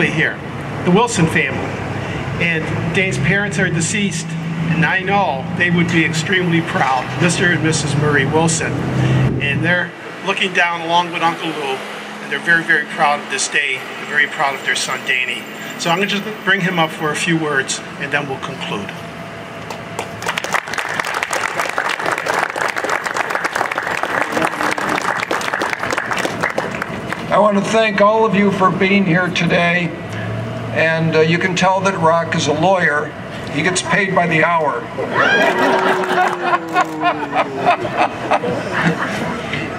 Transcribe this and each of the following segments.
family here, the Wilson family. And Dane's parents are deceased, and I know they would be extremely proud, Mr. and Mrs. Murray Wilson. And they're looking down along with Uncle Lou, and they're very, very proud of this day. They're very proud of their son, Danny. So I'm going to just bring him up for a few words, and then we'll conclude. I want to thank all of you for being here today. And you can tell that Rock is a lawyer. He gets paid by the hour.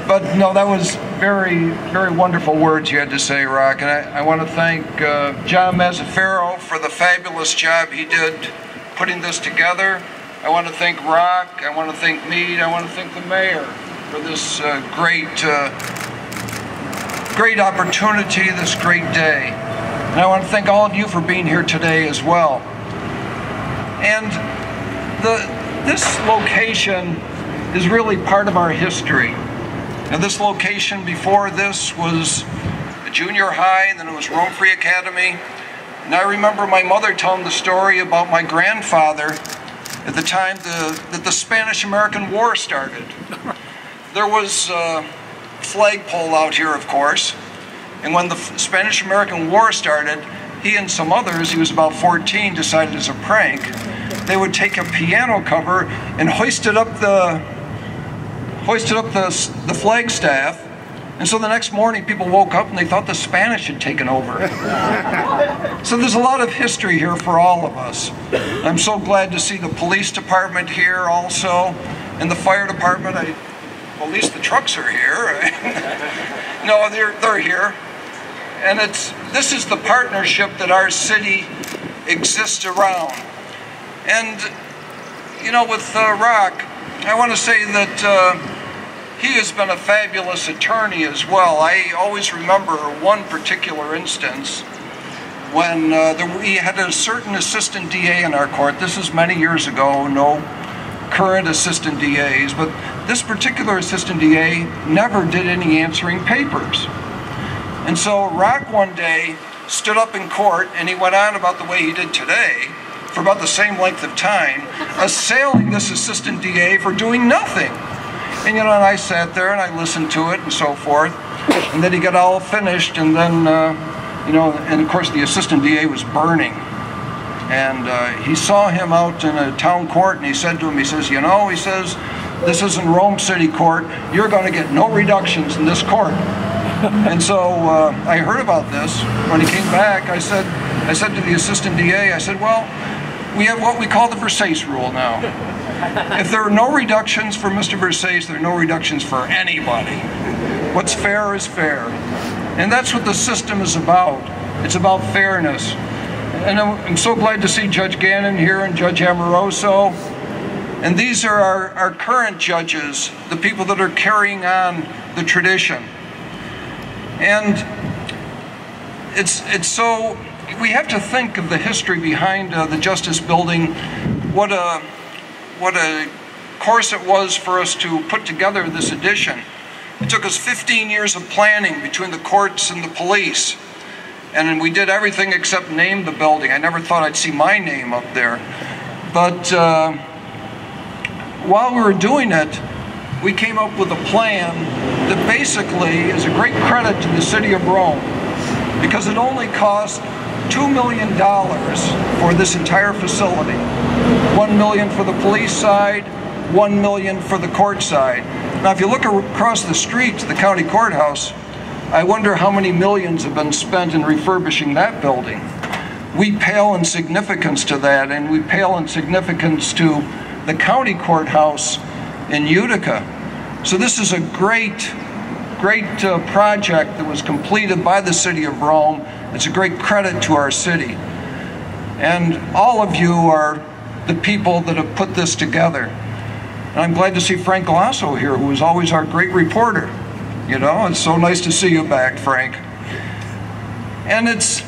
But no, that was very, very wonderful words you had to say, Rock. And I want to thank John Mazzaferro for the fabulous job he did putting this together. I want to thank Rock. I want to thank Meade. I want to thank the mayor for this great opportunity, this great day. And I want to thank all of you for being here today as well. And this location is really part of our history. And this location before this was a junior high, and then it was Rome Free Academy. And I remember my mother telling the story about my grandfather at the time that the Spanish-American War started. There was a flagpole out here, of course. And when the Spanish-American War started, he and some others, he was about 14, decided as a prank, they would take a piano cover and hoisted up the flagstaff. And so the next morning, people woke up and they thought the Spanish had taken over. So there's a lot of history here for all of us. I'm so glad to see the police department here also, and the fire department. Well, at least the trucks are here. No, they're here. And this is the partnership that our city exists around. And, you know, with Rock, I want to say that he has been a fabulous attorney as well. I always remember one particular instance when we had a certain assistant DA in our court. This is many years ago, no current assistant DAs, but this particular assistant DA never did any answering papers. And so Rock one day stood up in court and he went on about the way he did today for about the same length of time, assailing this assistant DA for doing nothing. And, you know, and I sat there and I listened to it and so forth. And then he got all finished, and then, you know, and of course the assistant DA was burning. And he saw him out in a town court and he said to him, he says, you know, he says, this isn't Rome City Court. You're going to get no reductions in this court. And so I heard about this. When he came back, I said to the assistant DA, I said, well, we have what we call the Versace rule now. If there are no reductions for Mr. Versace, there are no reductions for anybody. What's fair is fair. And that's what the system is about. It's about fairness. And I'm so glad to see Judge Gannon here and Judge Amoroso. And these are our current judges, the people that are carrying on the tradition. And it's so, we have to think of the history behind the Justice Building, what a course it was for us to put together this addition. It took us 15 years of planning between the courts and the police. And we did everything except name the building. I never thought I'd see my name up there. But while we were doing it, we came up with a plan that basically is a great credit to the city of Rome, because it only cost $2 million for this entire facility. $1 million for the police side, $1 million for the court side. Now, if you look across the street to the county courthouse, I wonder how many millions have been spent in refurbishing that building. We pale in significance to that, and we pale in significance to the county courthouse in Utica. So this is a great project that was completed by the city of Rome. It's a great credit to our city. And all of you are the people that have put this together. And I'm glad to see Frank Galasso here, who is always our great reporter. You know, it's so nice to see you back, Frank. And this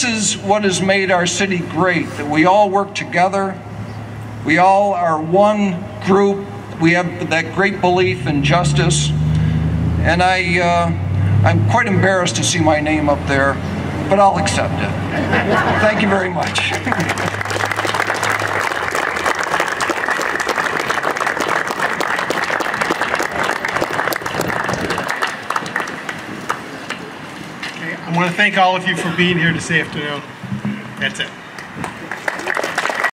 is what has made our city great, that we all work together. We all are one group. We have that great belief in justice. And I'm quite embarrassed to see my name up there. but I'll accept it. Thank you very much. I want to thank all of you for being here this afternoon. That's it.